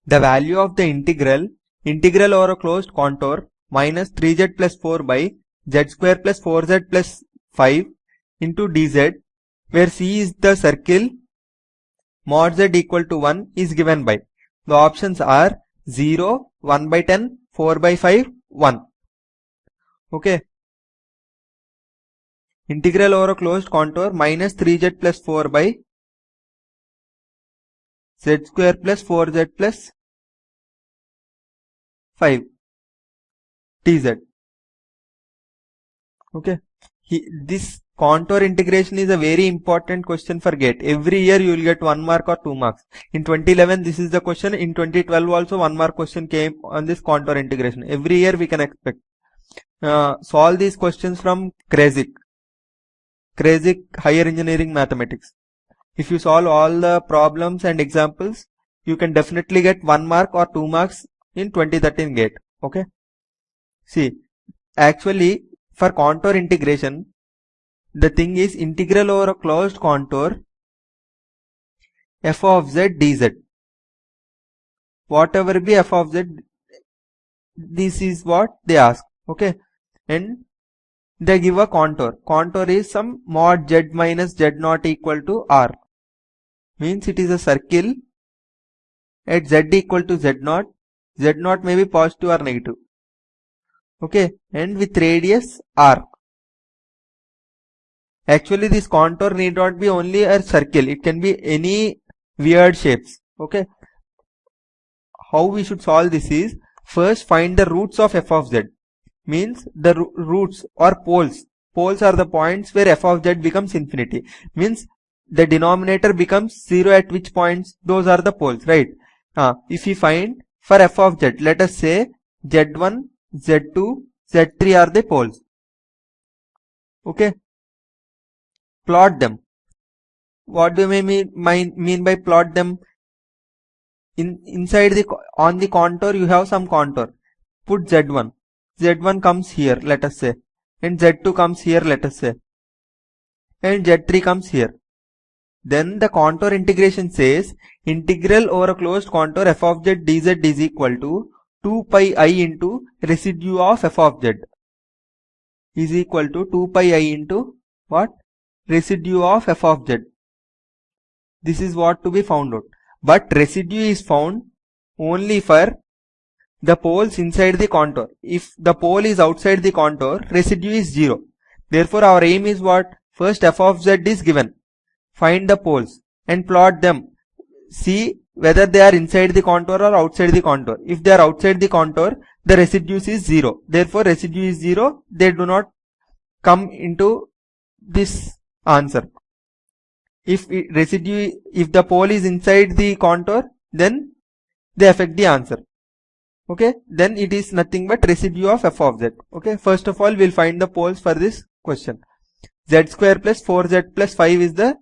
The value of the integral over a closed contour minus 3z plus 4 by z square plus 4z plus 5 into dz, where C is the circle, mod z equal to 1 is given by. The options are 0, 1 by 10, 4 by 5, 1. Okay. Integral over a closed contour minus 3z plus 4 by z square plus 4z plus 5 dz. Okay. This contour integration is a very important question for GATE. Every year you will get 1 mark or 2 marks. In 2011 this is the question. In 2012 also 1 mark question came on this contour integration. Every year we can expect. Solve these questions from Kreyszig Higher Engineering Mathematics. If you solve all the problems and examples, you can definitely get 1 mark or 2 marks in 2013 GATE. Okay. See, actually for contour integration, the thing is integral over a closed contour f of z dz. Whatever be f of z, this is what they ask. Okay. And they give a contour. Contour is some mod z minus z naught equal to r. Means it is a circle at z equal to z naught. Z naught may be positive or negative. Okay. And with radius r. Actually this contour need not be only a circle. It can be any weird shapes. Okay. How we should solve this is, first find the roots of f of z. Means the roots or poles. Poles are the points where f of z becomes infinity. Means the denominator becomes 0 at which points? Those are the poles, right? If we find for f of z, let us say z1, z2, z3 are the poles. Okay. Plot them. What do we mean by plot them? Inside on the contour you have some contour. Put z1. Z1 comes here, let us say, and Z2 comes here, let us say, and Z3 comes here. Then the contour integration says integral over a closed contour f of z dz is equal to 2 pi I into residue of f of z is equal to 2 pi I into what? Residue of f of z. This is what to be found out. But residue is found only for the poles inside the contour. If the pole is outside the contour, residue is 0. Therefore our aim is what? First f of z is given. Find the poles and plot them. See whether they are inside the contour or outside the contour. If they are outside the contour, the residue is 0. Therefore residue is 0. They do not come into this answer. If the pole is inside the contour, then they affect the answer. Okay, then it is nothing but residue of f of z. Okay, first of all we'll find the poles for this question. Z square plus 4z plus 5 is the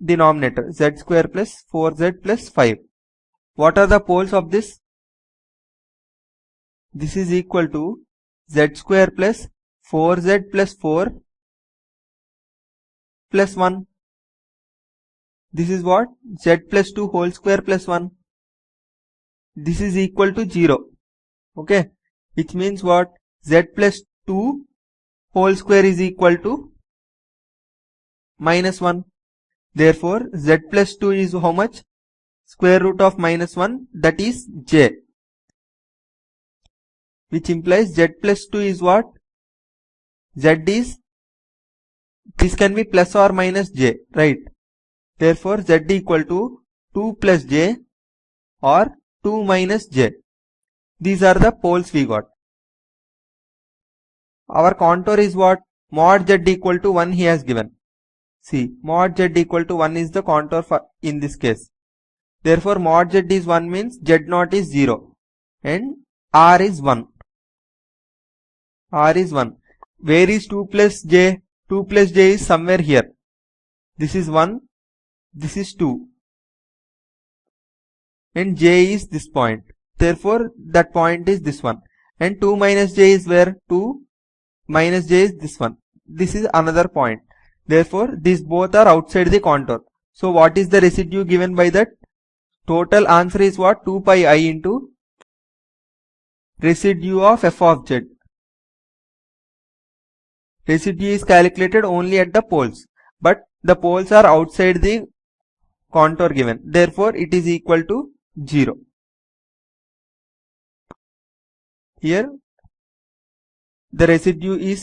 denominator. Z square plus 4z plus 5. What are the poles of this? This is equal to z square plus 4z plus 4 plus 1. This is what? Z plus 2 whole square plus 1. This is equal to 0. Okay. Which means what? Z plus 2 whole square is equal to minus 1. Therefore, Z plus 2 is how much? Square root of minus 1. That is J. Which implies Z plus 2 is what? Z is, this can be plus or minus J, right? Therefore, Z equal to 2 plus J or 2 minus J. These are the poles we got. Our contour is what? Mod Z equal to 1 he has given. See, mod Z equal to 1 is the contour for in this case. Therefore, mod Z is 1 means Z naught is 0 and R is 1. R is 1. Where is 2 plus J? 2 plus J is somewhere here. This is 1. This is 2. And J is this point. Therefore, that point is this one. And 2 minus J is where? 2 minus J is this one. This is another point. Therefore, these both are outside the contour. So, what is the residue given by that? Total answer is what? 2 pi I into residue of f of z. Residue is calculated only at the poles, but the poles are outside the contour given. Therefore, it is equal to 0. Here, the residue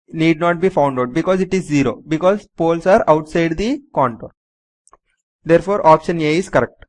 need not be found out because it is 0, because poles are outside the contour. Therefore, option A is correct.